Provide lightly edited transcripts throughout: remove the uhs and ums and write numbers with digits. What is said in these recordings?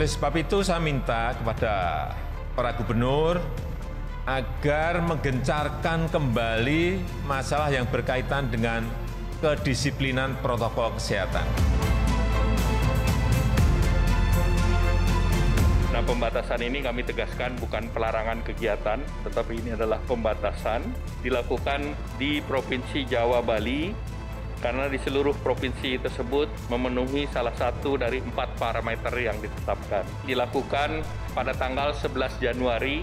Oleh sebab itu saya minta kepada para gubernur agar menggencarkan kembali masalah yang berkaitan dengan kedisiplinan protokol kesehatan. Nah, pembatasan ini kami tegaskan bukan pelarangan kegiatan, tetapi ini adalah pembatasan dilakukan di Provinsi Jawa Bali karena di seluruh provinsi tersebut memenuhi salah satu dari 4 parameter yang ditetapkan. Dilakukan pada tanggal 11 Januari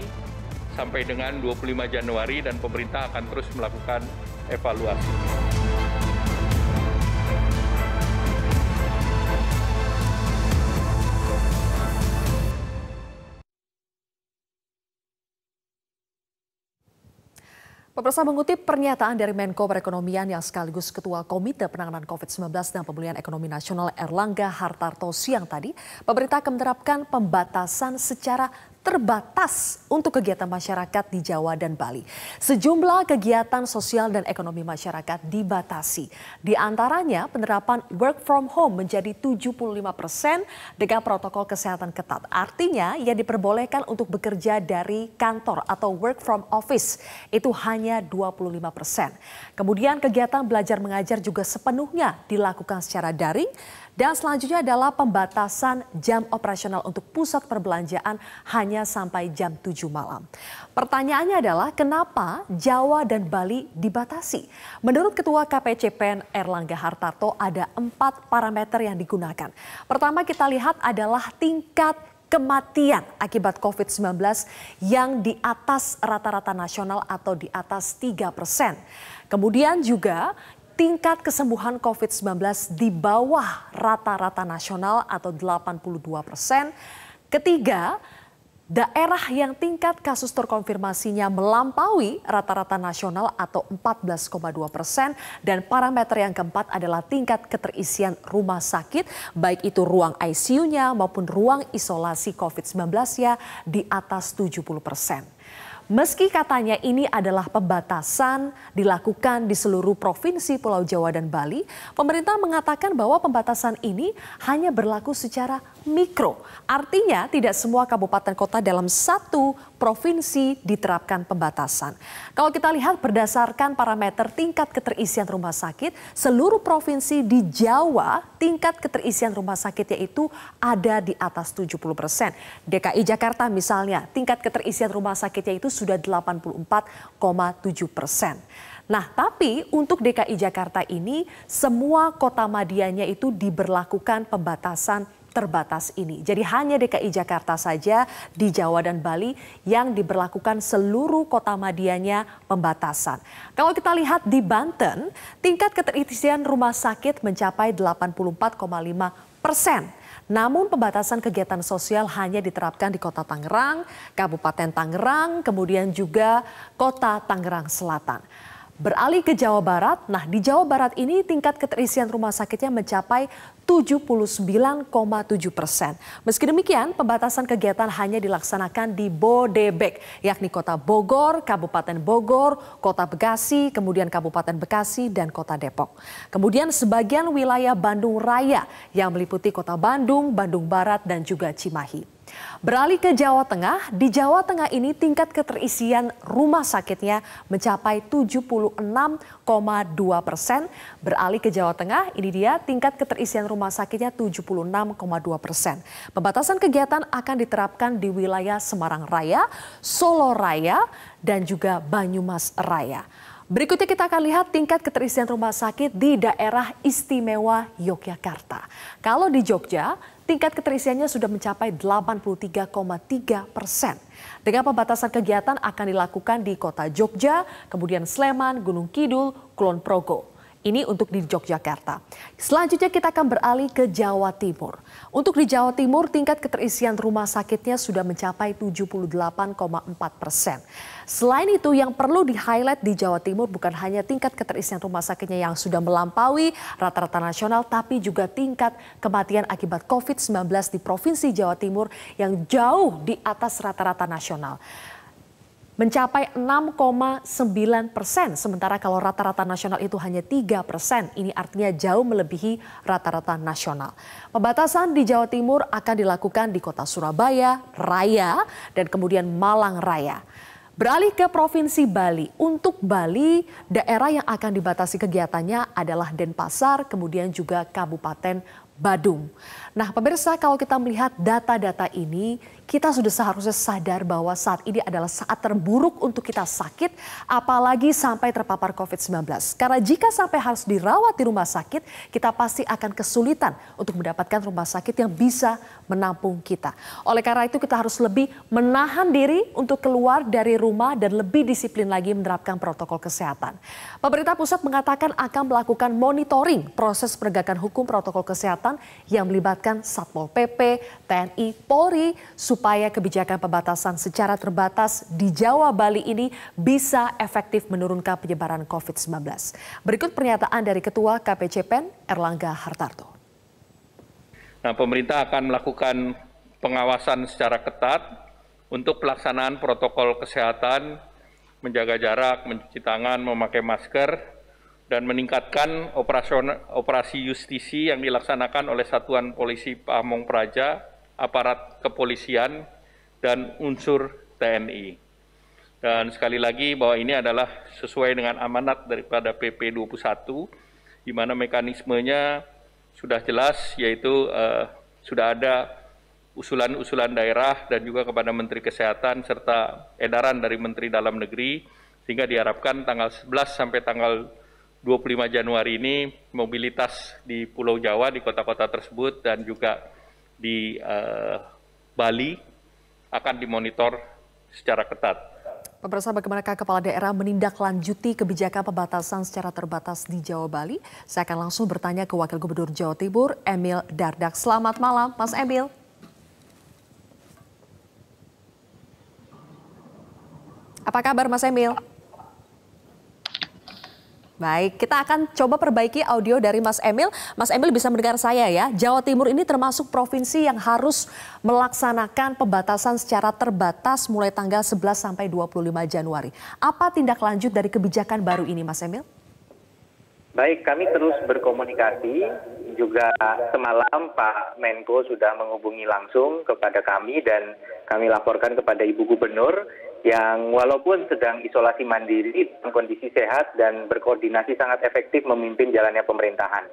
sampai dengan 25 Januari dan pemerintah akan terus melakukan evaluasi. Pemirsa, mengutip pernyataan dari Menko Perekonomian yang sekaligus Ketua Komite Penanganan COVID-19 dan Pemulihan Ekonomi Nasional Erlangga Hartarto siang tadi, pemerintah akan menerapkan pembatasan secara terbatas untuk kegiatan masyarakat di Jawa dan Bali. Sejumlah kegiatan sosial dan ekonomi masyarakat dibatasi. Di antaranya penerapan work from home menjadi 75% dengan protokol kesehatan ketat. Artinya ia diperbolehkan untuk bekerja dari kantor atau work from office. Itu hanya 25%. Kemudian kegiatan belajar mengajar juga sepenuhnya dilakukan secara daring. Dan selanjutnya adalah pembatasan jam operasional untuk pusat perbelanjaan hanya sampai jam 7 malam. Pertanyaannya adalah kenapa Jawa dan Bali dibatasi? Menurut Ketua KPCPEN Erlangga Hartarto ada 4 parameter yang digunakan. Pertama kita lihat adalah tingkat kematian akibat COVID-19 yang di atas rata-rata nasional atau di atas 3%. Kemudian juga tingkat kesembuhan COVID-19 di bawah rata-rata nasional atau 82%. Ketiga, daerah yang tingkat kasus terkonfirmasinya melampaui rata-rata nasional atau 14,2%. Dan parameter yang keempat adalah tingkat keterisian rumah sakit, baik itu ruang ICU-nya maupun ruang isolasi COVID-19-nya di atas 70%. Meski katanya ini adalah pembatasan dilakukan di seluruh provinsi Pulau Jawa dan Bali, pemerintah mengatakan bahwa pembatasan ini hanya berlaku secara mikro. Artinya tidak semua kabupaten kota dalam satu provinsi diterapkan pembatasan. Kalau kita lihat berdasarkan parameter tingkat keterisian rumah sakit, seluruh provinsi di Jawa tingkat keterisian rumah sakit yaitu ada di atas 70%. DKI Jakarta misalnya tingkat keterisian rumah sakitnya itu sudah 84,7%. Nah, tapi untuk DKI Jakarta ini semua kota madianya itu diberlakukan pembatasan terbatas ini. Jadi hanya DKI Jakarta saja di Jawa dan Bali yang diberlakukan seluruh kota madianya pembatasan. Kalau kita lihat di Banten, tingkat keterisian rumah sakit mencapai 84,5%. Namun pembatasan kegiatan sosial hanya diterapkan di Kota Tangerang, Kabupaten Tangerang, kemudian juga Kota Tangerang Selatan. Beralih ke Jawa Barat, nah di Jawa Barat ini tingkat keterisian rumah sakitnya mencapai 79,7%. Meski demikian, pembatasan kegiatan hanya dilaksanakan di Bodebek, yakni Kota Bogor, Kabupaten Bogor, Kota Bekasi, kemudian Kabupaten Bekasi, dan Kota Depok. Kemudian sebagian wilayah Bandung Raya yang meliputi Kota Bandung, Bandung Barat, dan juga Cimahi. Beralih ke Jawa Tengah, di Jawa Tengah ini tingkat keterisian rumah sakitnya mencapai 76,2%. Beralih ke Jawa Tengah, ini dia tingkat keterisian rumah sakitnya 76,2%. Pembatasan kegiatan akan diterapkan di wilayah Semarang Raya, Solo Raya, dan juga Banyumas Raya. Berikutnya kita akan lihat tingkat keterisian rumah sakit di daerah istimewa Yogyakarta. Kalau di Jogja, tingkat keterisiannya sudah mencapai 83,3%. Dengan pembatasan kegiatan akan dilakukan di kota Jogja, kemudian Sleman, Gunung Kidul, Kulon Progo. Ini untuk di Yogyakarta. Selanjutnya kita akan beralih ke Jawa Timur. Untuk di Jawa Timur, tingkat keterisian rumah sakitnya sudah mencapai 78,4%. Selain itu, yang perlu di-highlight di Jawa Timur bukan hanya tingkat keterisian rumah sakitnya yang sudah melampaui rata-rata nasional, tapi juga tingkat kematian akibat COVID-19 di Provinsi Jawa Timur yang jauh di atas rata-rata nasional. mencapai 6,9%. Sementara kalau rata-rata nasional itu hanya 3%. Ini artinya jauh melebihi rata-rata nasional. Pembatasan di Jawa Timur akan dilakukan di kota Surabaya, Raya, dan kemudian Malang Raya. Beralih ke Provinsi Bali. Untuk Bali, daerah yang akan dibatasi kegiatannya adalah Denpasar, kemudian juga Kabupaten Badung. Nah, pemirsa, kalau kita melihat data-data ini, kita sudah seharusnya sadar bahwa saat ini adalah saat terburuk untuk kita sakit, apalagi sampai terpapar COVID-19. Karena jika sampai harus dirawat di rumah sakit, kita pasti akan kesulitan untuk mendapatkan rumah sakit yang bisa menampung kita. Oleh karena itu, kita harus lebih menahan diri untuk keluar dari rumah dan lebih disiplin lagi menerapkan protokol kesehatan. Pemerintah pusat mengatakan akan melakukan monitoring proses penegakan hukum protokol kesehatan yang melibatkan Satpol PP, TNI, Polri, supaya kebijakan pembatasan secara terbatas di Jawa Bali ini bisa efektif menurunkan penyebaran COVID-19. Berikut pernyataan dari Ketua KPCPEN Erlangga Hartarto. Nah, pemerintah akan melakukan pengawasan secara ketat untuk pelaksanaan protokol kesehatan, menjaga jarak, mencuci tangan, memakai masker, dan meningkatkan operasi justisi yang dilaksanakan oleh Satuan Polisi Pamong Praja, aparat kepolisian, dan unsur TNI. Dan sekali lagi bahwa ini adalah sesuai dengan amanat daripada PP 21, di mana mekanismenya sudah jelas, yaitu sudah ada usulan-usulan daerah dan juga kepada Menteri Kesehatan serta edaran dari Menteri Dalam Negeri, sehingga diharapkan tanggal 11 sampai tanggal 25 Januari ini mobilitas di Pulau Jawa, di kota-kota tersebut dan juga di Bali akan dimonitor secara ketat. Pemirsa, bagaimanakah kepala daerah menindaklanjuti kebijakan pembatasan secara terbatas di Jawa Bali? Saya akan langsung bertanya ke Wakil Gubernur Jawa Timur, Emil Dardak. Selamat malam, Mas Emil. Apa kabar, Mas Emil? Baik, kita akan coba perbaiki audio dari Mas Emil. Mas Emil bisa mendengar saya ya. Jawa Timur ini termasuk provinsi yang harus melaksanakan pembatasan secara terbatas mulai tanggal 11 sampai 25 Januari. Apa tindak lanjut dari kebijakan baru ini, Mas Emil? Baik, kami terus berkomunikasi. Juga semalam Pak Menko sudah menghubungi langsung kepada kami dan kami laporkan kepada Ibu Gubernur yang walaupun sedang isolasi mandiri dalam kondisi sehat dan berkoordinasi sangat efektif memimpin jalannya pemerintahan.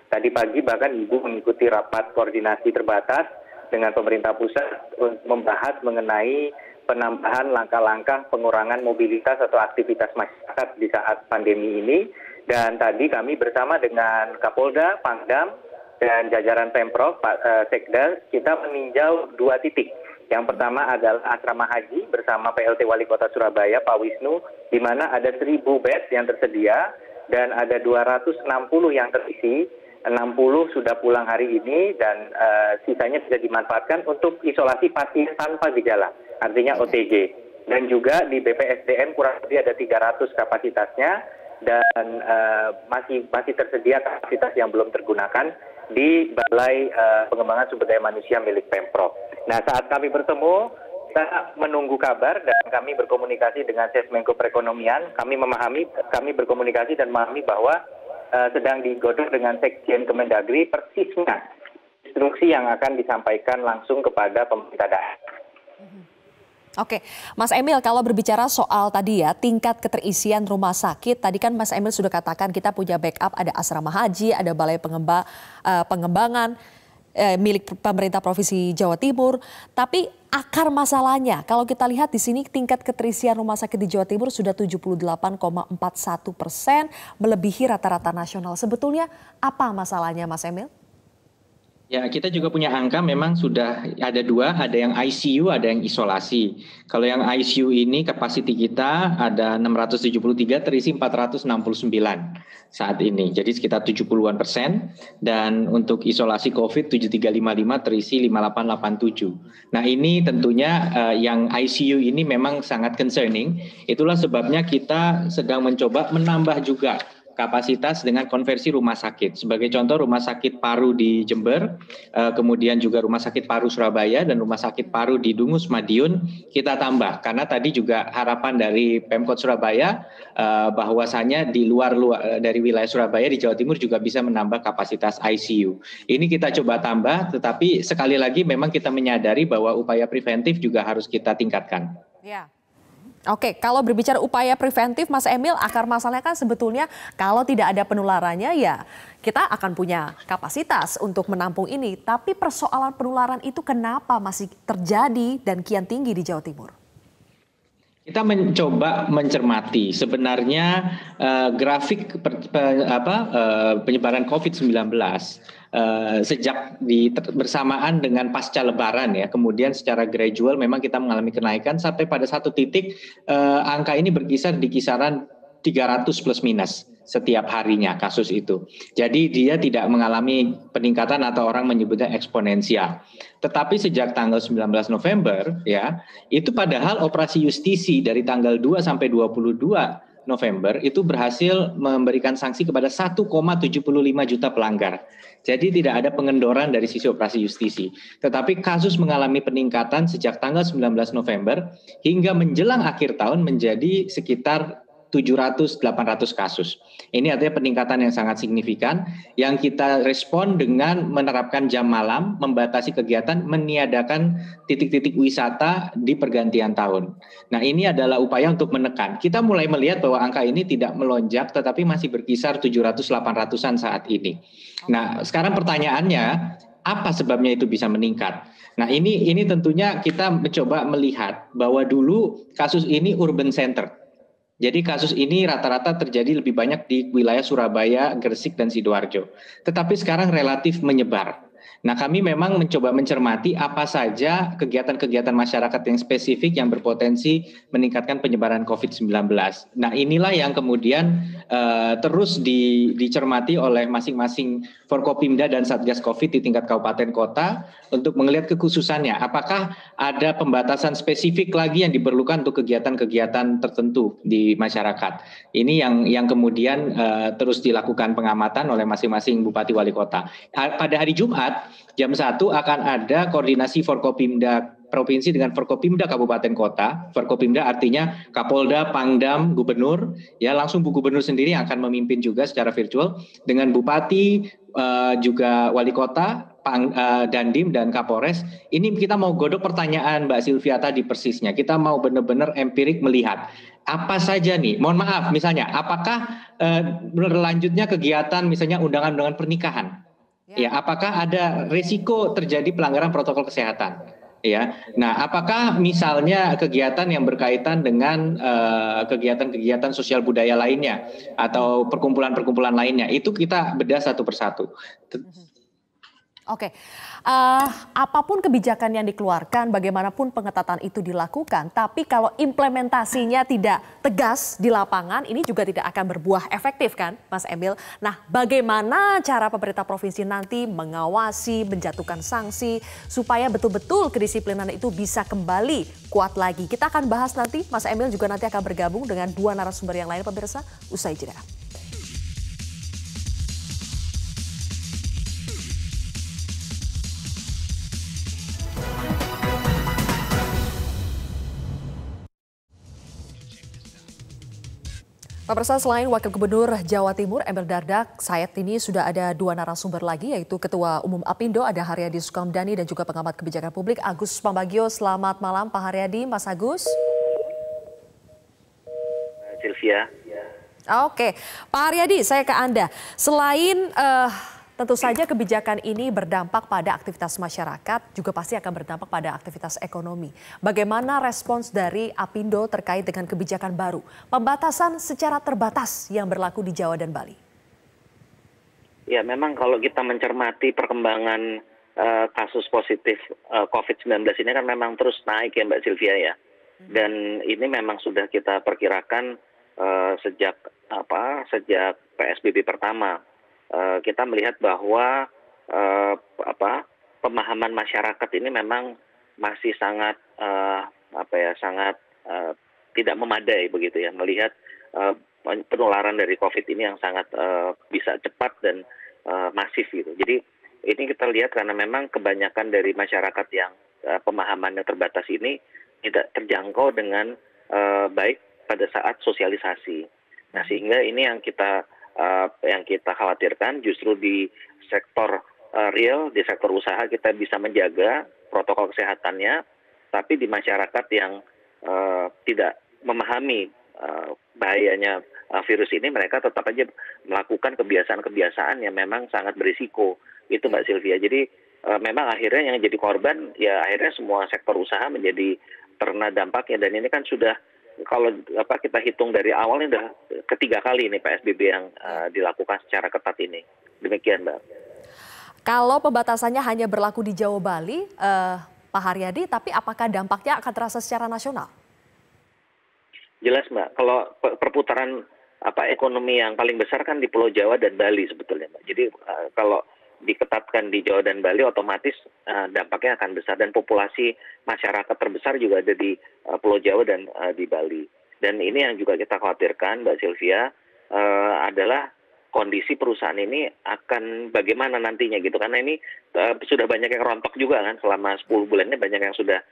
Tadi pagi bahkan Ibu mengikuti rapat koordinasi terbatas dengan pemerintah pusat untuk membahas mengenai penambahan langkah-langkah pengurangan mobilitas atau aktivitas masyarakat di saat pandemi ini. Dan tadi kami bersama dengan Kapolda, Pangdam, dan jajaran Pemprov, Pak Sekda, kita meninjau 2 titik. Yang pertama adalah asrama haji bersama PLT Wali Kota Surabaya, Pak Wisnu, di mana ada 1.000 bed yang tersedia dan ada 260 yang terisi, 60 sudah pulang hari ini dan sisanya bisa dimanfaatkan untuk isolasi pasien tanpa gejala, artinya OTG. Dan juga di BPSDM kurang lebih ada 300 kapasitasnya dan masih tersedia kapasitas yang belum tergunakan di Balai Pengembangan Sumber Daya Manusia milik Pemprov. Nah, saat kami bertemu, kita menunggu kabar dan kami berkomunikasi dengan Sesmenko Perekonomian. Kami berkomunikasi dan memahami bahwa sedang digodok dengan Sekjen Kemendagri persisnya instruksi yang akan disampaikan langsung kepada pemerintah daerah. Oke, Mas Emil, kalau berbicara soal tadi ya tingkat keterisian rumah sakit, tadi kan Mas Emil sudah katakan kita punya backup, ada asrama haji, ada balai pengembangan milik pemerintah Provinsi Jawa Timur. Tapi akar masalahnya, kalau kita lihat di sini tingkat keterisian rumah sakit di Jawa Timur sudah 78,41%, melebihi rata-rata nasional. Sebetulnya apa masalahnya, Mas Emil? Ya, kita juga punya angka memang sudah ada 2, ada yang ICU, ada yang isolasi. Kalau yang ICU ini kapasiti kita ada 673, terisi 469 saat ini. Jadi sekitar 70-an%. Dan untuk isolasi COVID 7355 terisi 5887. Nah, ini tentunya yang ICU ini memang sangat concerning. Itulah sebabnya kita sedang mencoba menambah juga kapasitas dengan konversi rumah sakit. Sebagai contoh Rumah Sakit Paru di Jember, kemudian juga Rumah Sakit Paru Surabaya dan Rumah Sakit Paru di Dungus Madiun kita tambah. Karena tadi juga harapan dari Pemkot Surabaya bahwasanya di luar dari wilayah Surabaya di Jawa Timur juga bisa menambah kapasitas ICU. Ini kita coba tambah, tetapi sekali lagi memang kita menyadari bahwa upaya preventif juga harus kita tingkatkan. Ya. Oke, kalau berbicara upaya preventif, Mas Emil, akar masalahnya kan sebetulnya kalau tidak ada penularannya ya kita akan punya kapasitas untuk menampung ini. Tapi persoalan penularan itu kenapa masih terjadi dan kian tinggi di Jawa Timur? Kita mencoba mencermati sebenarnya grafik penyebaran COVID-19 sejak bersamaan dengan pasca Lebaran ya, kemudian secara gradual memang kita mengalami kenaikan sampai pada satu titik angka ini berkisar di kisaran 300 plus minus setiap harinya kasus itu. Jadi dia tidak mengalami peningkatan atau orang menyebutnya eksponensial. Tetapi sejak tanggal 19 November ya, itu padahal operasi justisi dari tanggal 2 sampai 22 November itu berhasil memberikan sanksi kepada 1,75 juta pelanggar. Jadi tidak ada pengendoran dari sisi operasi justisi. Tetapi kasus mengalami peningkatan sejak tanggal 19 November hingga menjelang akhir tahun menjadi sekitar 700-800 kasus. Ini artinya peningkatan yang sangat signifikan yang kita respon dengan menerapkan jam malam, membatasi kegiatan, meniadakan titik-titik wisata di pergantian tahun. Nah, ini adalah upaya untuk menekan. Kita mulai melihat bahwa angka ini tidak melonjak tetapi masih berkisar 700-800-an saat ini. Nah, sekarang pertanyaannya, apa sebabnya itu bisa meningkat? Nah, ini tentunya kita mencoba melihat bahwa dulu kasus ini urban center. Jadi kasus ini rata-rata terjadi lebih banyak di wilayah Surabaya, Gresik, dan Sidoarjo. Tetapi sekarang relatif menyebar. Nah, kami memang mencoba mencermati apa saja kegiatan-kegiatan masyarakat yang spesifik yang berpotensi meningkatkan penyebaran COVID-19. Nah, inilah yang kemudian terus dicermati oleh masing-masing Forkopimda dan Satgas COVID di tingkat kabupaten kota untuk melihat kekhususannya. Apakah ada pembatasan spesifik lagi yang diperlukan untuk kegiatan-kegiatan tertentu di masyarakat. Ini yang kemudian terus dilakukan pengamatan oleh masing-masing Bupati Wali Kota. Pada hari Jumat, jam 1 akan ada koordinasi Forkopimda Provinsi dengan Forkopimda Kabupaten Kota. Forkopimda artinya Kapolda, Pangdam, Gubernur. Ya, langsung Bu Gubernur sendiri yang akan memimpin juga secara virtual dengan Bupati, juga Wali Kota, Dandim dan Kapolres. Ini kita mau godok pertanyaan Mbak Sylvia tadi persisnya. Kita mau benar-benar empirik melihat apa saja nih. Mohon maaf, misalnya apakah berlanjutnya kegiatan misalnya undangan-undangan pernikahan? Ya, apakah ada risiko terjadi pelanggaran protokol kesehatan? Ya, nah apakah misalnya kegiatan yang berkaitan dengan kegiatan-kegiatan sosial budaya lainnya atau perkumpulan-perkumpulan lainnya itu kita bedah satu persatu. Oke, apapun kebijakan yang dikeluarkan, bagaimanapun pengetatan itu dilakukan, tapi kalau implementasinya tidak tegas di lapangan, ini juga tidak akan berbuah efektif kan, Mas Emil? Nah, bagaimana cara pemerintah provinsi nanti mengawasi, menjatuhkan sanksi, supaya betul-betul kedisiplinan itu bisa kembali kuat lagi? Kita akan bahas nanti, Mas Emil juga nanti akan bergabung dengan dua narasumber yang lain, pemirsa, usai jeda. Pemirsa, selain Wakil Gubernur Jawa Timur Emil Dardak, saat ini sudah ada dua narasumber lagi, yaitu Ketua Umum Apindo ada Haryadi Sukamdhani dan juga pengamat kebijakan publik Agus Pambagio. Selamat malam Pak Haryadi, Mas Agus. Sylvia. Oke, Pak Haryadi, saya ke Anda. Selain tentu saja kebijakan ini berdampak pada aktivitas masyarakat, juga pasti akan berdampak pada aktivitas ekonomi. Bagaimana respons dari Apindo terkait dengan kebijakan baru, pembatasan secara terbatas yang berlaku di Jawa dan Bali? Ya, memang kalau kita mencermati perkembangan kasus positif COVID-19 ini kan memang terus naik ya Mbak Sylvia ya. Dan ini memang sudah kita perkirakan sejak PSBB pertama. Kita melihat bahwa pemahaman masyarakat ini memang masih sangat tidak memadai begitu ya, melihat penularan dari COVID ini yang sangat bisa cepat dan masif gitu. Jadi ini kita lihat karena memang kebanyakan dari masyarakat yang pemahamannya terbatas ini tidak terjangkau dengan baik pada saat sosialisasi. Nah, sehingga ini yang kita khawatirkan justru di sektor real, di sektor usaha kita bisa menjaga protokol kesehatannya, tapi di masyarakat yang tidak memahami bahayanya virus ini, mereka tetap aja melakukan kebiasaan-kebiasaan yang memang sangat berisiko. Itu Mbak Sylvia. Jadi memang akhirnya yang jadi korban ya akhirnya semua sektor usaha menjadi terkena dampaknya, dan ini kan sudah kalau kita hitung dari awal ini sudah ketiga kali ini PSBB yang dilakukan secara ketat ini. Demikian Mbak. Kalau pembatasannya hanya berlaku di Jawa Bali, Pak Haryadi, tapi apakah dampaknya akan terasa secara nasional? Jelas Mbak, kalau perputaran ekonomi yang paling besar kan di Pulau Jawa dan Bali sebetulnya Mbak. Jadi kalau diketatkan di Jawa dan Bali otomatis dampaknya akan besar, dan populasi masyarakat terbesar juga ada di Pulau Jawa dan di Bali. Dan ini yang juga kita khawatirkan Mbak Sylvia adalah kondisi perusahaan ini akan bagaimana nantinya gitu, karena ini sudah banyak yang rontok juga kan selama 10 bulan ini, banyak yang sudah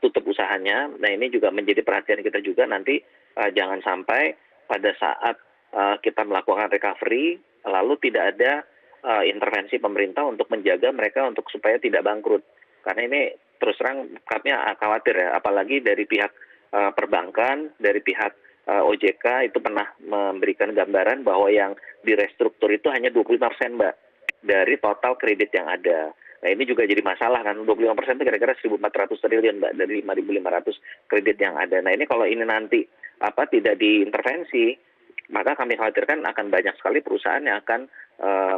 tutup usahanya. Nah ini juga menjadi perhatian kita juga nanti jangan sampai pada saat kita melakukan recovery lalu tidak ada intervensi pemerintah untuk menjaga mereka untuk supaya tidak bangkrut. Karena ini terus terang kami khawatir ya, apalagi dari pihak perbankan, dari pihak OJK itu pernah memberikan gambaran bahwa yang direstruktur itu hanya 25% Mbak dari total kredit yang ada. Nah ini juga jadi masalah kan, 25% itu kira-kira 1.400 triliun Mbak dari 5.500 kredit yang ada. Nah ini kalau ini nanti tidak diintervensi, maka kami khawatirkan akan banyak sekali perusahaan yang akan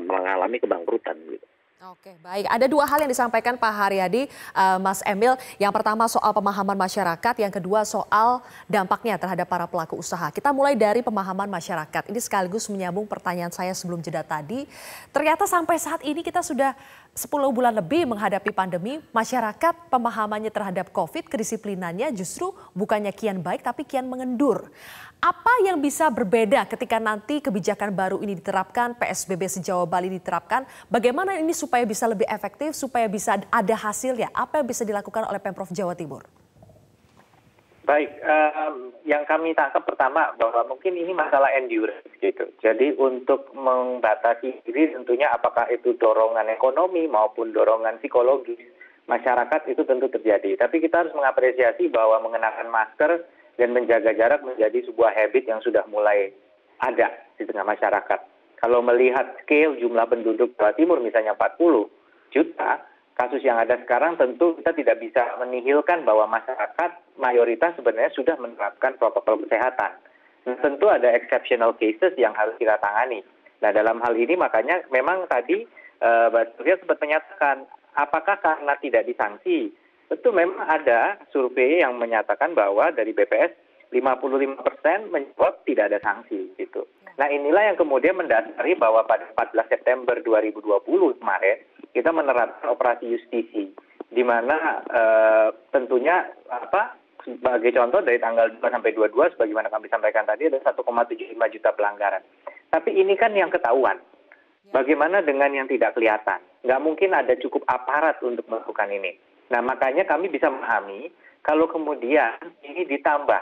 mengalami kebangkrutan gitu. Oke, baik. Ada dua hal yang disampaikan Pak Haryadi, Mas Emil. Yang pertama soal pemahaman masyarakat, yang kedua soal dampaknya terhadap para pelaku usaha. Kita mulai dari pemahaman masyarakat. Ini sekaligus menyambung pertanyaan saya sebelum jeda tadi. Ternyata sampai saat ini kita sudah 10 bulan lebih menghadapi pandemi, masyarakat pemahamannya terhadap COVID, kedisiplinannya justru bukannya kian baik tapi kian mengendur. Apa yang bisa berbeda ketika nanti kebijakan baru ini diterapkan, PSBB se-Jawa Bali diterapkan, bagaimana ini supaya bisa lebih efektif, supaya bisa ada hasilnya? Apa yang bisa dilakukan oleh Pemprov Jawa Timur? Baik, yang kami tangkap pertama bahwa mungkin ini masalah endurance gitu. Jadi untuk membatasi diri tentunya apakah itu dorongan ekonomi maupun dorongan psikologis masyarakat itu tentu terjadi. Tapi kita harus mengapresiasi bahwa mengenakan masker dan menjaga jarak menjadi sebuah habit yang sudah mulai ada di tengah masyarakat. Kalau melihat scale jumlah penduduk Jawa Timur misalnya 40 juta, kasus yang ada sekarang tentu kita tidak bisa menihilkan bahwa masyarakat mayoritas sebenarnya sudah menerapkan protokol kesehatan. Nah, tentu ada exceptional cases yang harus kita tangani. Nah dalam hal ini makanya memang tadi Mbak Sylvia sempat menyatakan apakah karena tidak disanksi. Tentu memang ada survei yang menyatakan bahwa dari BPS 55% menjawab tidak ada sanksi gitu. Nah inilah yang kemudian mendasari bahwa pada 14 September 2020 kemarin kita menerapkan operasi justisi, di mana tentunya sebagai contoh dari tanggal 2 sampai 22 sebagaimana kami sampaikan tadi ada 1,75 juta pelanggaran. Tapi ini kan yang ketahuan. Bagaimana dengan yang tidak kelihatan? Nggak mungkin ada cukup aparat untuk melakukan ini. Nah makanya kami bisa memahami kalau kemudian ini ditambah.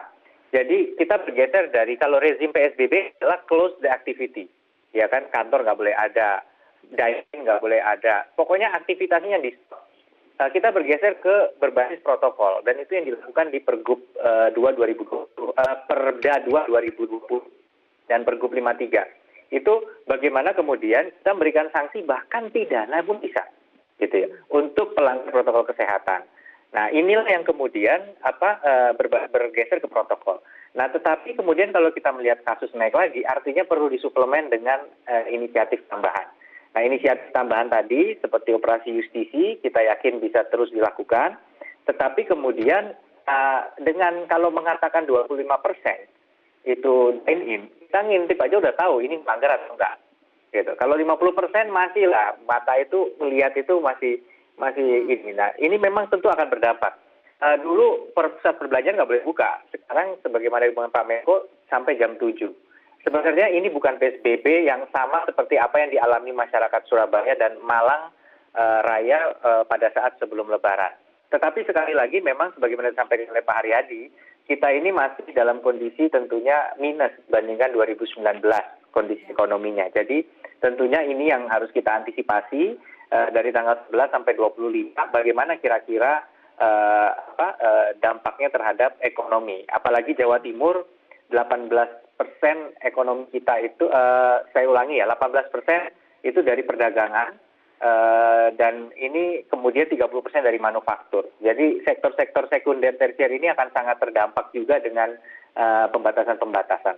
Jadi kita bergeser dari kalau rezim PSBB adalah close the activity. Ya kan, kantor nggak boleh ada, dining nggak boleh ada. Pokoknya aktivitasnya di stop. Kita bergeser ke berbasis protokol. Dan itu yang dilakukan di Pergub 2 2020, Perda 2 2020 dan Pergub 53. Itu bagaimana kemudian kita memberikan sanksi bahkan pidana pun bisa. Gitu ya, untuk pelanggar protokol kesehatan. Nah inilah yang kemudian bergeser ke protokol. Nah tetapi kemudian kalau kita melihat kasus naik lagi, artinya perlu disuplemen dengan inisiatif tambahan. Nah inisiatif tambahan tadi seperti operasi justisi kita yakin bisa terus dilakukan. Tetapi kemudian dengan kalau mengatakan 25% itu dine-in, kita ngintip aja udah tahu ini melanggar atau enggak. Gitu. Kalau 50% masih lah, mata itu melihat itu masih ini. Nah, ini memang tentu akan berdampak. Dulu pusat perbelanjaan nggak boleh buka. Sekarang sebagaimana diumumkan Pak Menko sampai jam 7. Sebenarnya ini bukan PSBB yang sama seperti apa yang dialami masyarakat Surabaya dan Malang Raya pada saat sebelum Lebaran. Tetapi sekali lagi memang sebagaimana disampaikan oleh Pak Haryadi, kita ini masih dalam kondisi tentunya minus dibandingkan 2019 kondisi ekonominya. Jadi tentunya ini yang harus kita antisipasi dari tanggal 11 sampai 25 bagaimana kira-kira dampaknya terhadap ekonomi. Apalagi Jawa Timur 18% ekonomi kita itu, saya ulangi ya, 18% itu dari perdagangan. Dan ini kemudian 30% dari manufaktur. Jadi sektor-sektor sekunder tersier ini akan sangat terdampak juga dengan pembatasan-pembatasan.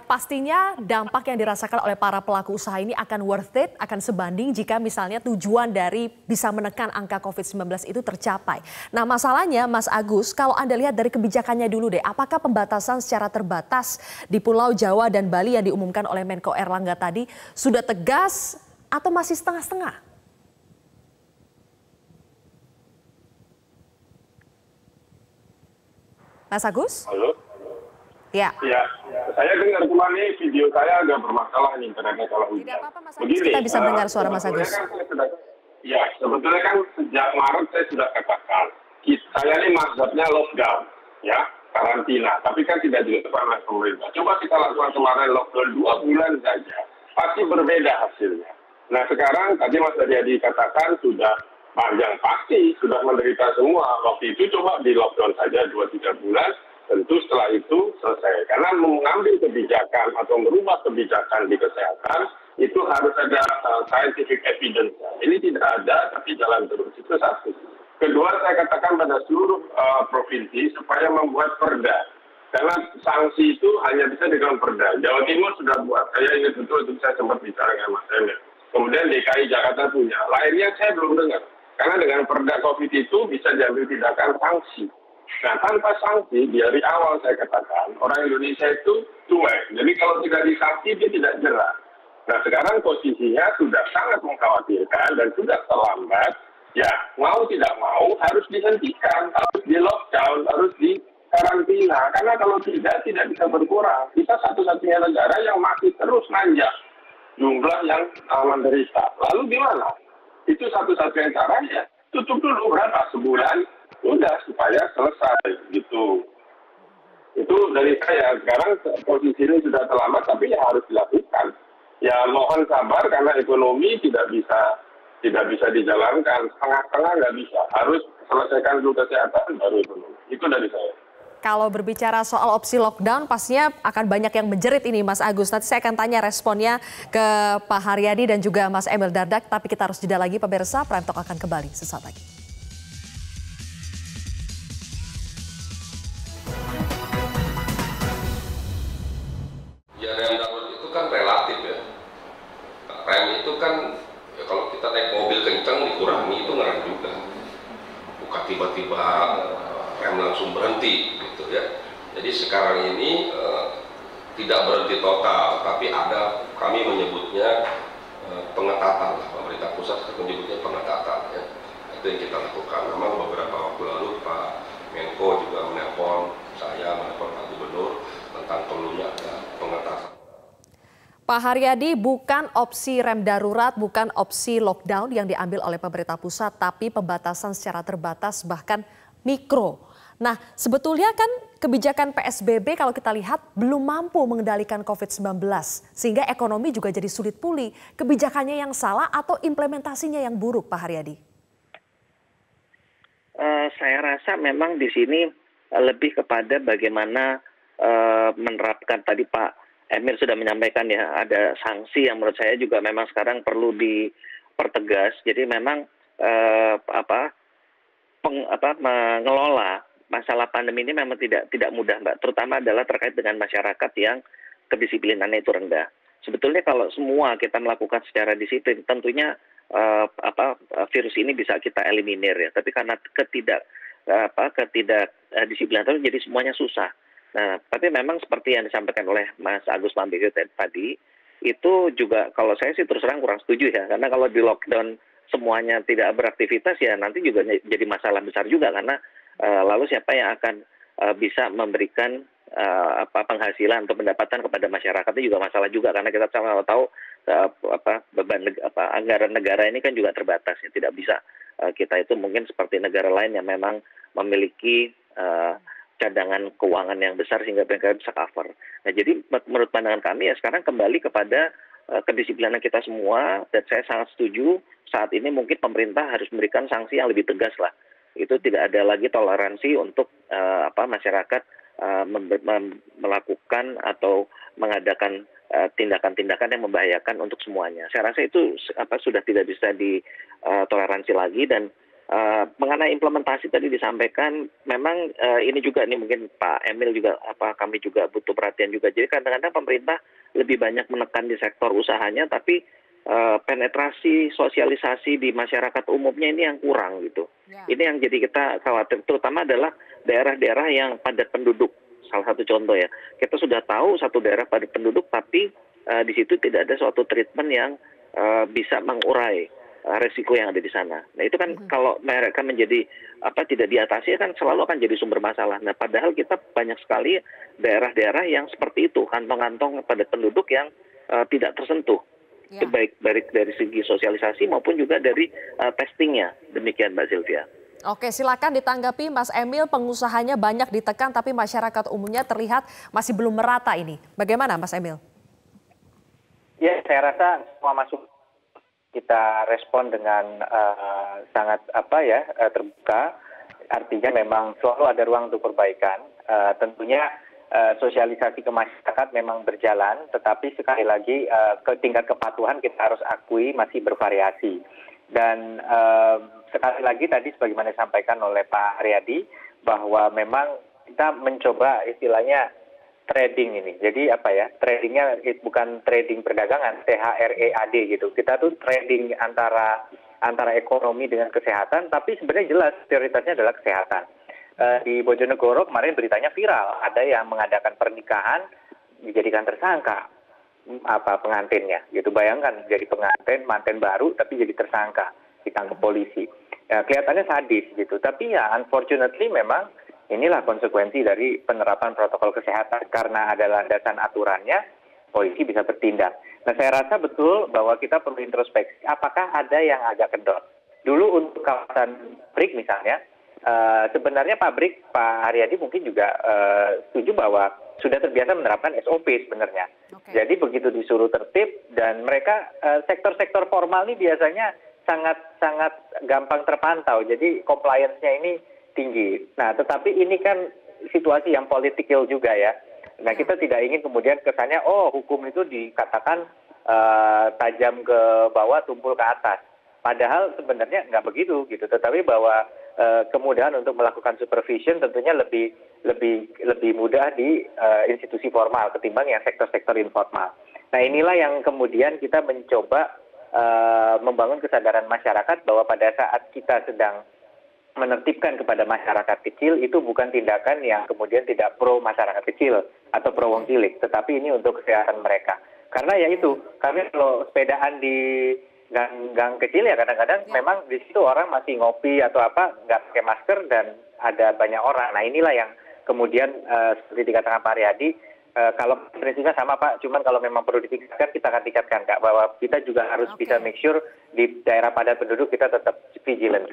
Pastinya dampak yang dirasakan oleh para pelaku usaha ini akan worth it, akan sebanding jika misalnya tujuan dari bisa menekan angka COVID-19 itu tercapai. Nah masalahnya Mas Agus, kalau Anda lihat dari kebijakannya dulu deh, apakah pembatasan secara terbatas di Pulau Jawa dan Bali yang diumumkan oleh Menko Erlangga tadi sudah tegas atau masih setengah-setengah? Mas Agus? Halo? Ya. Ya, saya dengar cuma nih video saya agak bermasalah nih internetnya kalau Tidak apa-apa Mas Agus, kita bisa mendengar suara Mas Agus. Sebetulnya kan sejak Maret saya sudah katakan, saya ini mazhabnya lockdown, ya, karantina. Tapi kan tidak dilakukan oleh pemerintah. Coba kita lakukan kemarin lockdown 2 bulan saja, pasti berbeda hasilnya. Nah sekarang tadi Mas Haryadi katakan sudah panjang, pasti sudah menderita semua. Waktu itu coba di lockdown saja 2-3 bulan, tentu setelah itu selesai. Karena mengambil kebijakan atau merubah kebijakan di kesehatan itu harus ada scientific evidence. Ini tidak ada, tapi jalan terus. Itu satu. Kedua, saya katakan pada seluruh provinsi supaya membuat perda. Karena sanksi itu hanya bisa dengan perda. Jawa Timur sudah buat. Saya ingat betul itu saya sempat bicara dengan Mas Emil. Kemudian DKI Jakarta punya. Lainnya saya belum dengar. Karena dengan perda COVID itu bisa diambil tindakan sanksi. Nah, tanpa sanksi, dari awal saya katakan, orang Indonesia itu cuek. Jadi kalau tidak disanksi, dia tidak jerah. Nah, sekarang posisinya sudah sangat mengkhawatirkan dan sudah terlambat. Ya, mau tidak mau harus dihentikan, harus di lockdown, harus di karantina. Karena kalau tidak bisa berkurang. Kita satu-satunya negara yang masih terus nanjak jumlah yang menderita. Lalu gimana? Itu satu-satunya caranya. Tutup dulu berapa? Sebulan? Udah, supaya selesai. Gitu. Itu dari saya. Sekarang posisi ini sudah terlambat, tapi ya harus dilakukan. Ya mohon sabar karena ekonomi tidak bisa dijalankan. Setengah-setengah nggak bisa. Harus selesaikan dulu kesehatan, baru ekonomi. Itu dari saya. Kalau berbicara soal opsi lockdown, pastinya akan banyak yang menjerit ini Mas Agus. Nanti saya akan tanya responnya ke Pak Haryadi dan juga Mas Emil Dardak. Tapi kita harus jeda lagi pemirsa, Prime Talk akan kembali sesaat lagi. Ya rem darurat itu kan relatif ya. Rem itu kan ya kalau kita naik mobil kencang dikurangi itu ngerem juga. Bukan tiba-tiba rem langsung berhenti gitu ya. Jadi sekarang ini tidak berhenti total, tapi ada, kami menyebutnya pengetatan lah, pemerintah pusat menyebutnya pengetatan ya. Itu yang kita lakukan. Memang beberapa waktu lalu Pak Menko juga menelpon saya, menelpon Pak Gubernur tentang perlunya ada pengetatan. Pak Haryadi, bukan opsi rem darurat, bukan opsi lockdown yang diambil oleh pemerintah pusat, tapi pembatasan secara terbatas bahkan mikro. Nah, sebetulnya kan kebijakan PSBB kalau kita lihat belum mampu mengendalikan COVID-19 sehingga ekonomi juga jadi sulit pulih. Kebijakannya yang salah atau implementasinya yang buruk, Pak Haryadi? Saya rasa memang di sini lebih kepada bagaimana menerapkan. Tadi Pak Emil sudah menyampaikan ya, ada sanksi yang menurut saya juga memang sekarang perlu dipertegas. Jadi memang mengelola masalah pandemi ini memang tidak mudah, Mbak. Terutama adalah terkait dengan masyarakat yang kedisiplinannya itu rendah. Sebetulnya kalau semua kita melakukan secara disiplin, tentunya virus ini bisa kita eliminir ya. Tapi karena ketidakdisiplinan itu jadi semuanya susah. Nah, tapi memang seperti yang disampaikan oleh Mas Agus Pambegio tadi, itu juga kalau saya sih terus terang kurang setuju ya. Karena kalau di lockdown semuanya tidak beraktivitas ya nanti juga jadi masalah besar juga karena lalu siapa yang akan bisa memberikan penghasilan atau pendapatan kepada masyarakat itu juga masalah juga, karena kita sama tahu beban anggaran negara ini kan juga terbatas ya, tidak bisa kita itu mungkin seperti negara lain yang memang memiliki cadangan keuangan yang besar sehingga mereka bisa cover. Nah, jadi menurut pandangan kami ya sekarang kembali kepada kedisiplinan kita semua, dan saya sangat setuju saat ini mungkin pemerintah harus memberikan sanksi yang lebih tegas lah. Itu tidak ada lagi toleransi untuk masyarakat melakukan atau mengadakan tindakan-tindakan yang membahayakan untuk semuanya. Saya rasa itu sudah tidak bisa ditoleransi lagi. Dan mengenai implementasi tadi disampaikan, memang ini juga nih mungkin Pak Emil juga kami juga butuh perhatian juga. Jadi kadang-kadang pemerintah lebih banyak menekan di sektor usahanya, tapi penetrasi sosialisasi di masyarakat umumnya ini yang kurang gitu. Ya. Ini yang jadi kita khawatir, terutama adalah daerah-daerah yang padat penduduk. Salah satu contoh ya, kita sudah tahu satu daerah padat penduduk, tapi di situ tidak ada suatu treatment yang bisa mengurai resiko yang ada di sana. Nah itu kan kalau mereka menjadi tidak diatasi kan selalu akan jadi sumber masalah. Nah padahal kita banyak sekali daerah-daerah yang seperti itu, kantong-kantong padat penduduk yang tidak tersentuh. Ya. Baik dari segi sosialisasi maupun juga dari testingnya. Demikian Mbak Sylvia. Oke, silakan ditanggapi Mas Emil. Pengusahanya banyak ditekan tapi masyarakat umumnya terlihat masih belum merata ini. Bagaimana Mas Emil? Ya, saya rasa semua masuk kita respon dengan sangat terbuka. Artinya memang selalu ada ruang untuk perbaikan. Tentunya sosialisasi ke masyarakat memang berjalan, tetapi sekali lagi tingkat kepatuhan kita harus akui masih bervariasi. Dan sekali lagi tadi sebagaimana disampaikan oleh Pak Haryadi, bahwa memang kita mencoba istilahnya trading ini. Jadi tradingnya bukan trading perdagangan, THREAD gitu. Kita tuh trading antara ekonomi dengan kesehatan, tapi sebenarnya jelas prioritasnya adalah kesehatan. Di Bojonegoro kemarin beritanya viral, ada yang mengadakan pernikahan dijadikan tersangka pengantinnya, gitu. Bayangkan jadi pengantin, manten baru tapi jadi tersangka, ditangkap polisi. Ya, kelihatannya sadis gitu, tapi ya unfortunately memang inilah konsekuensi dari penerapan protokol kesehatan, karena ada landasan aturannya, polisi bisa bertindak. Nah saya rasa betul bahwa kita perlu introspeksi, apakah ada yang agak kendor. Dulu untuk kawasan BRIK misalnya, sebenarnya pabrik Pak Haryadi mungkin juga setuju bahwa sudah terbiasa menerapkan SOP sebenarnya. Okay. Jadi begitu disuruh tertib, dan mereka sektor-sektor formal ini biasanya sangat gampang terpantau. Jadi compliance-nya ini tinggi. Nah, tetapi ini kan situasi yang politikal juga ya. Nah, kita tidak ingin kemudian kesannya hukum itu dikatakan tajam ke bawah, tumpul ke atas. Padahal sebenarnya nggak begitu gitu. Tetapi bahwa kemudahan untuk melakukan supervision tentunya lebih mudah di institusi formal ketimbang yang sektor-sektor informal. Nah inilah yang kemudian kita mencoba membangun kesadaran masyarakat bahwa pada saat kita sedang menertibkan kepada masyarakat kecil, itu bukan tindakan yang kemudian tidak pro masyarakat kecil atau pro wong cilik, tetapi ini untuk kesehatan mereka. Karena ya itu, kami kalau sepedaan di gang kecil ya kadang-kadang memang di situ orang masih ngopi atau nggak pakai masker dan ada banyak orang. Nah inilah yang kemudian seperti dikatakan Pak Haryadi, kalau prinsipnya sama Pak, cuman kalau memang perlu ditingkatkan kita akan tingkatkan Kak, bahwa kita juga harus bisa make sure di daerah padat penduduk kita tetap vigilant.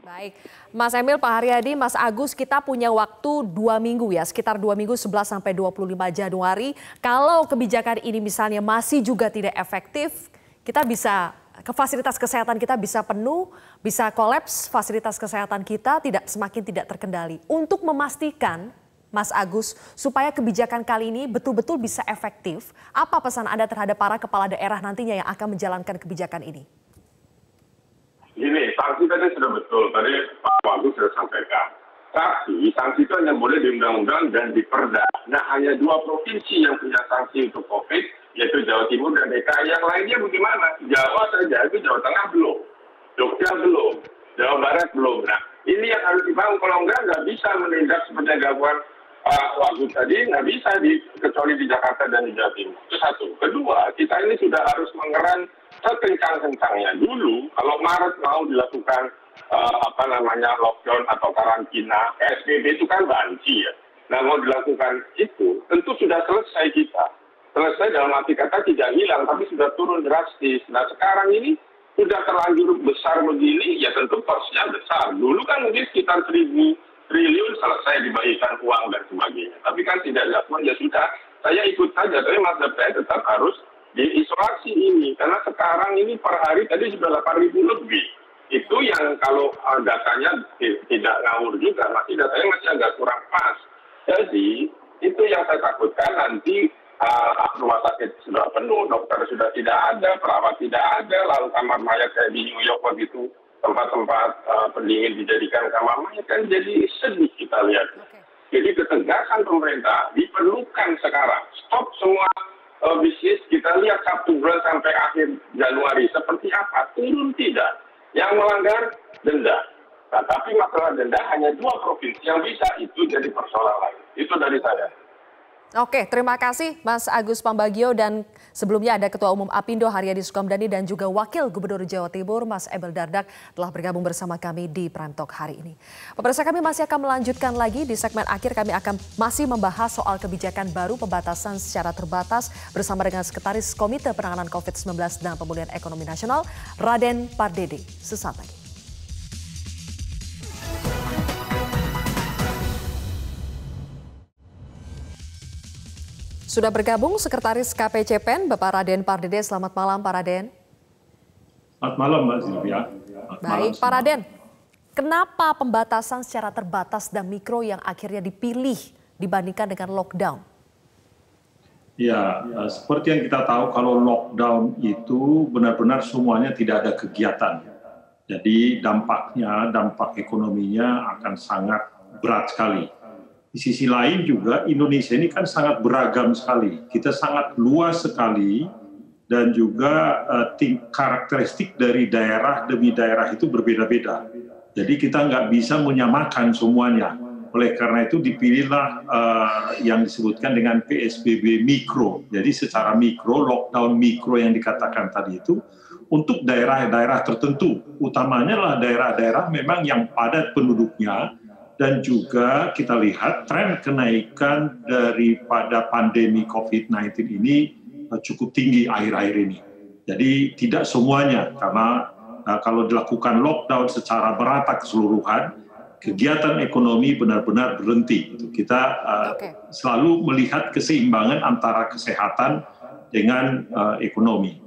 Baik, Mas Emil, Pak Haryadi, Mas Agus, kita punya waktu 2 minggu ya, sekitar 2 minggu 11 sampai 25 Januari. Kalau kebijakan ini misalnya masih juga tidak efektif, kita bisa fasilitas kesehatan kita bisa penuh, bisa kolaps fasilitas kesehatan kita semakin tidak terkendali. Untuk memastikan, Mas Agus, supaya kebijakan kali ini betul-betul bisa efektif, apa pesan Anda terhadap para kepala daerah nantinya yang akan menjalankan kebijakan ini? Gini, sanksi tadi sudah betul, tadi Pak Agus sudah sampaikan. Tapi sanksi itu hanya boleh di undang-undang dan di perda. Nah, hanya 2 provinsi yang punya sanksi untuk COVID, yaitu Jawa Timur dan DKI. Yang lainnya bagaimana? Jawa saja, itu Jawa Tengah belum, Jogja belum, Jawa Barat belum. Nah, ini yang harus dibangun. Kalau nggak bisa menindak seperti gangguan Wagub tadi, nggak bisa kecuali di Jakarta dan di Jawa Timur. Itu satu. Kedua, kita ini sudah harus mengeran sekencang-kencangnya dulu. Kalau Maret mau dilakukan lockdown atau karantina, PSBB itu kan banci ya. Nah, mau dilakukan itu, tentu sudah selesai kita. Selesai dalam arti kata tidak hilang, tapi sudah turun drastis. Nah, sekarang ini sudah terlanjur besar begini, ya tentu porsinya besar. Dulu kan mungkin sekitar 1.000 triliun selesai dibagikan uang dan sebagainya. Tapi kan tidak dilakukan, ya sudah, saya ikut saja. Tapi mazhab saya tetap harus diisolasi ini. Karena sekarang ini per hari tadi sudah 8.000 lebih. Itu yang kalau datanya tidak ngawur juga, masih datanya masih agak kurang pas. Jadi itu yang saya takutkan nanti rumah sakit sudah penuh, dokter sudah tidak ada, perawat tidak ada, lalu kamar mayat kayak di New York begitu, tempat-tempat pendingin dijadikan kamar mayat, kan jadi sedih kita lihat. Jadi ketegasan pemerintah diperlukan sekarang. Stop semua bisnis, kita lihat 1 bulan sampai akhir Januari seperti apa, turun tidak. Yang melanggar denda. Nah, tapi masalah denda hanya 2 provinsi yang bisa, itu jadi persoalan lain. Itu dari saya. Oke, terima kasih Mas Agus Pambagio, dan sebelumnya ada Ketua Umum Apindo Haryadi Sukamdhani dan juga Wakil Gubernur Jawa Timur Mas Emil Dardak telah bergabung bersama kami di Prime Talk hari ini. Pemirsa, kami masih akan melanjutkan lagi di segmen akhir, kami akan masih membahas soal kebijakan baru pembatasan secara terbatas bersama dengan Sekretaris Komite Penanganan COVID-19 dan Pemulihan Ekonomi Nasional Raden Pardede sesaat lagi. Sudah bergabung Sekretaris KPCPEN, Bapak Raden Pardede. Selamat malam, Pak Raden. Selamat malam, Mbak Silvia. Baik, Pak Raden. Kenapa pembatasan secara terbatas dan mikro yang akhirnya dipilih dibandingkan dengan lockdown? Ya, seperti yang kita tahu, kalau lockdown itu benar-benar semuanya tidak ada kegiatan. Jadi dampak ekonominya akan sangat berat sekali. Di sisi lain juga Indonesia ini kan sangat beragam sekali. Kita sangat luas sekali dan juga karakteristik dari daerah demi daerah itu berbeda-beda. Jadi kita nggak bisa menyamakan semuanya. Oleh karena itu dipilihlah yang disebutkan dengan PSBB mikro. Jadi secara mikro, lockdown mikro yang dikatakan tadi itu untuk daerah-daerah tertentu. Utamanya lah daerah-daerah memang yang padat penduduknya. Dan juga kita lihat tren kenaikan daripada pandemi COVID-19 ini cukup tinggi akhir-akhir ini. Jadi tidak semuanya, karena kalau dilakukan lockdown secara merata keseluruhan, kegiatan ekonomi benar-benar berhenti. Kita selalu melihat keseimbangan antara kesehatan dengan ekonomi.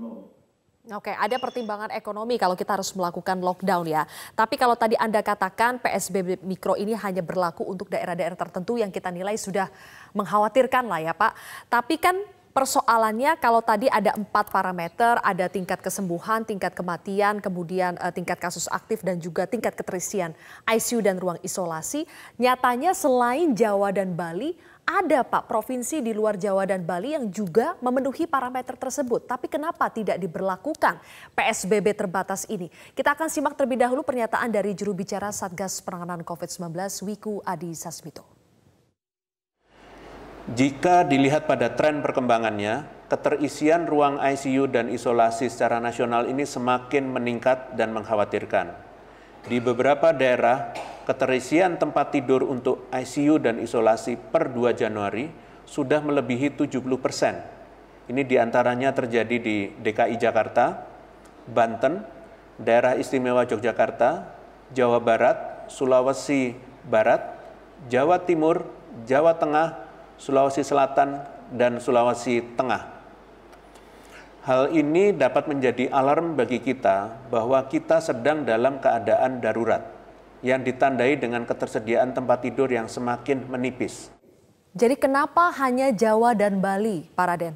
Oke, ada pertimbangan ekonomi kalau kita harus melakukan lockdown ya. Tapi kalau tadi Anda katakan PSBB mikro ini hanya berlaku untuk daerah-daerah tertentu yang kita nilai sudah mengkhawatirkan lah ya Pak. Tapi kan persoalannya kalau tadi ada 4 parameter, ada tingkat kesembuhan, tingkat kematian, kemudian tingkat kasus aktif dan juga tingkat keterisian ICU dan ruang isolasi. Nyatanya selain Jawa dan Bali, ada Pak provinsi di luar Jawa dan Bali yang juga memenuhi parameter tersebut. Tapi kenapa tidak diberlakukan PSBB terbatas ini? Kita akan simak terlebih dahulu pernyataan dari juru bicara Satgas Penanganan COVID-19 Wiku Adi Sasmito. Jika dilihat pada tren perkembangannya, keterisian ruang ICU dan isolasi secara nasional ini semakin meningkat dan mengkhawatirkan. Di beberapa daerah, keterisian tempat tidur untuk ICU dan isolasi per 2 Januari sudah melebihi 70%. Ini diantaranya terjadi di DKI Jakarta, Banten, Daerah Istimewa Yogyakarta, Jawa Barat, Sulawesi Barat, Jawa Timur, Jawa Tengah, Sulawesi Selatan, dan Sulawesi Tengah. Hal ini dapat menjadi alarm bagi kita bahwa kita sedang dalam keadaan darurat yang ditandai dengan ketersediaan tempat tidur yang semakin menipis. Jadi kenapa hanya Jawa dan Bali, Pak Raden?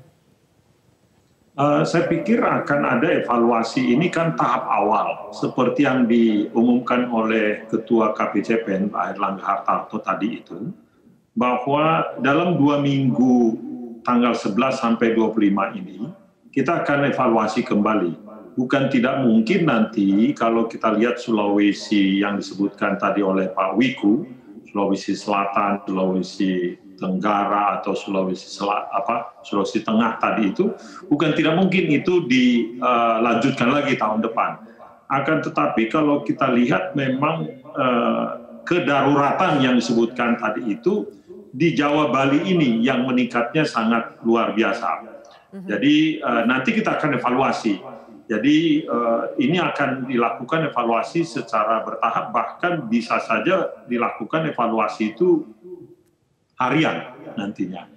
Saya pikir akan ada evaluasi, ini kan tahap awal. Seperti yang diumumkan oleh Ketua KPCPEN, Pak Erlangga Hartarto tadi itu, bahwa dalam 2 minggu tanggal 11 sampai 25 ini, kita akan evaluasi kembali. Bukan tidak mungkin nanti kalau kita lihat Sulawesi yang disebutkan tadi oleh Pak Wiku, Sulawesi Selatan, Sulawesi Tenggara atau Sulawesi Tengah tadi itu, bukan tidak mungkin itu dilanjutkan lagi tahun depan. Akan tetapi kalau kita lihat memang kedaruratan yang disebutkan tadi itu di Jawa Bali ini yang meningkatnya sangat luar biasa. Jadi nanti kita akan evaluasi. Jadi ini akan dilakukan evaluasi secara bertahap, bahkan bisa saja dilakukan evaluasi itu harian nantinya.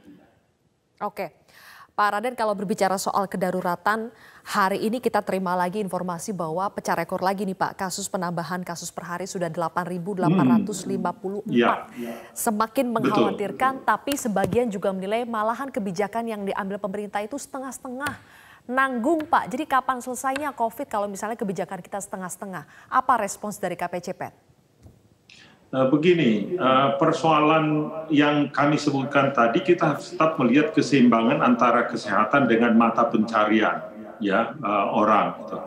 Oke. Pak Raden, kalau berbicara soal kedaruratan, hari ini kita terima lagi informasi bahwa pecah rekor lagi nih Pak, kasus penambahan kasus per hari sudah 8.854. Semakin mengkhawatirkan, tapi sebagian juga menilai malahan kebijakan yang diambil pemerintah itu setengah-setengah. Nanggung Pak, jadi kapan selesainya COVID kalau misalnya kebijakan kita setengah-setengah? Apa respons dari KPCPEN? Begini, persoalan yang kami sebutkan tadi, kita harus tetap melihat keseimbangan antara kesehatan dengan mata pencarian ya orang. Gitu.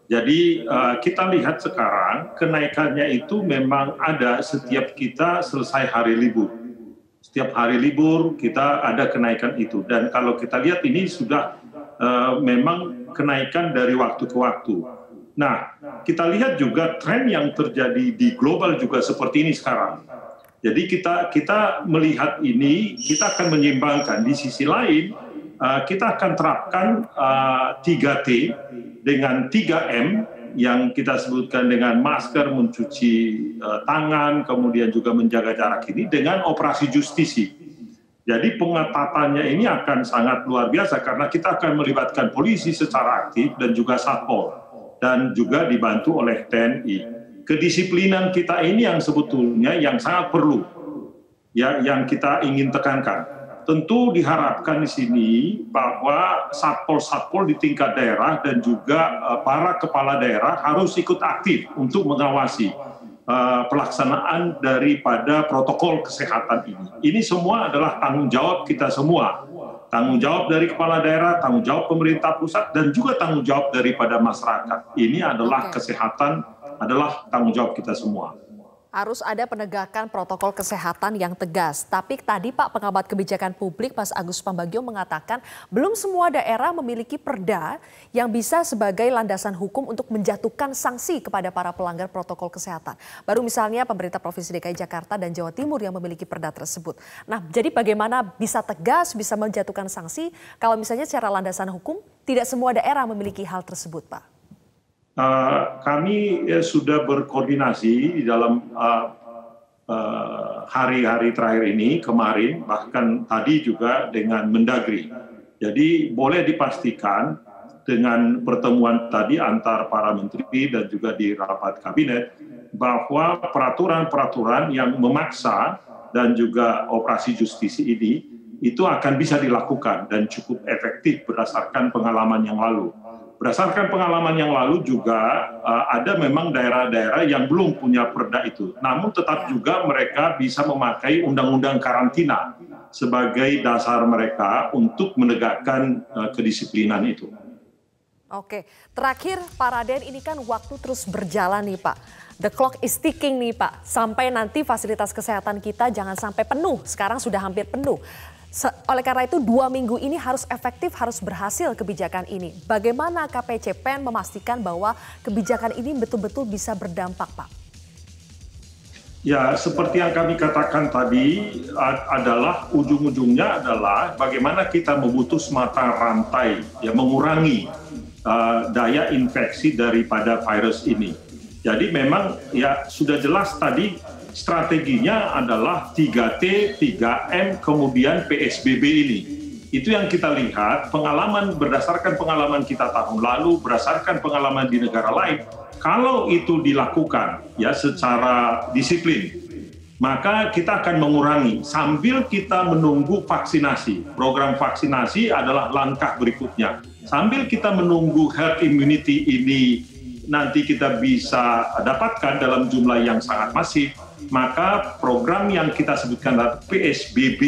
Jadi kita lihat sekarang kenaikannya itu memang ada setiap kita selesai hari libur. Setiap hari libur kita ada kenaikan itu, dan kalau kita lihat ini sudah memang kenaikan dari waktu ke waktu. Nah, kita lihat juga tren yang terjadi di global juga seperti ini sekarang. Jadi kita melihat ini, kita akan menyeimbangkan. Di sisi lain, kita akan terapkan 3T dengan 3M yang kita sebutkan dengan masker, mencuci tangan, kemudian juga menjaga jarak ini dengan operasi justisi. Jadi pengetatannya ini akan sangat luar biasa karena kita akan melibatkan polisi secara aktif dan juga Satpol. Dan juga dibantu oleh TNI. Kedisiplinan kita ini yang sebetulnya yang sangat perlu, ya, yang kita ingin tekankan. Tentu diharapkan di sini bahwa satpol-satpol di tingkat daerah dan juga para kepala daerah harus ikut aktif untuk mengawasi pelaksanaan daripada protokol kesehatan ini. Ini semua adalah tanggung jawab kita semua. Tanggung jawab dari kepala daerah, tanggung jawab pemerintah pusat, dan juga tanggung jawab daripada masyarakat. Ini adalah kesehatan, adalah tanggung jawab kita semua. Harus ada penegakan protokol kesehatan yang tegas. Tapi tadi Pak Pengamat Kebijakan Publik Mas Agus Pambagio mengatakan belum semua daerah memiliki perda yang bisa sebagai landasan hukum untuk menjatuhkan sanksi kepada para pelanggar protokol kesehatan. Baru misalnya pemerintah Provinsi DKI Jakarta dan Jawa Timur yang memiliki perda tersebut. Nah, jadi bagaimana bisa tegas, bisa menjatuhkan sanksi kalau misalnya secara landasan hukum tidak semua daerah memiliki hal tersebut, Pak? Kami sudah berkoordinasi di dalam hari-hari terakhir ini, kemarin, bahkan tadi juga dengan Mendagri. Jadi boleh dipastikan dengan pertemuan tadi antar para menteri dan juga di rapat kabinet, bahwa peraturan-peraturan yang memaksa dan juga operasi justisi ini, itu akan bisa dilakukan dan cukup efektif berdasarkan pengalaman yang lalu. Berdasarkan pengalaman yang lalu juga ada memang daerah-daerah yang belum punya perda itu. Namun tetap juga mereka bisa memakai undang-undang karantina sebagai dasar mereka untuk menegakkan kedisiplinan itu. Oke, terakhir Pak Raden, ini kan waktu terus berjalan nih Pak. The clock is ticking nih Pak. Sampai nanti fasilitas kesehatan kita jangan sampai penuh. Sekarang sudah hampir penuh. Oleh karena itu 2 minggu ini harus efektif, harus berhasil kebijakan ini. Bagaimana KPCPEN memastikan bahwa kebijakan ini betul-betul bisa berdampak, Pak? Ya, seperti yang kami katakan tadi, adalah ujung-ujungnya adalah bagaimana kita memutus mata rantai, ya, mengurangi daya infeksi daripada virus ini. Jadi memang ya sudah jelas tadi, strateginya adalah 3T, 3M, kemudian PSBB ini. Itu yang kita lihat, berdasarkan pengalaman kita tahun lalu, berdasarkan pengalaman di negara lain, kalau itu dilakukan ya secara disiplin, maka kita akan mengurangi sambil kita menunggu vaksinasi. Program vaksinasi adalah langkah berikutnya. Sambil kita menunggu herd immunity ini nanti kita bisa dapatkan dalam jumlah yang sangat masif, maka program yang kita sebutkan adalah PSBB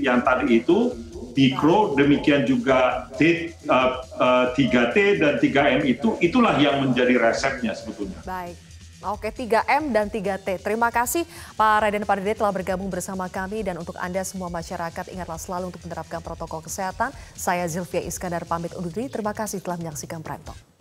yang tadi itu, mikro, demikian juga 3T dan 3M itulah yang menjadi resepnya sebetulnya. Baik, oke, 3M dan 3T. Terima kasih Pak Raden Pardede telah bergabung bersama kami, dan untuk Anda semua masyarakat ingatlah selalu untuk menerapkan protokol kesehatan. Saya Zilvia Iskandar pamit undur diri, terima kasih telah menyaksikan Prime Talk.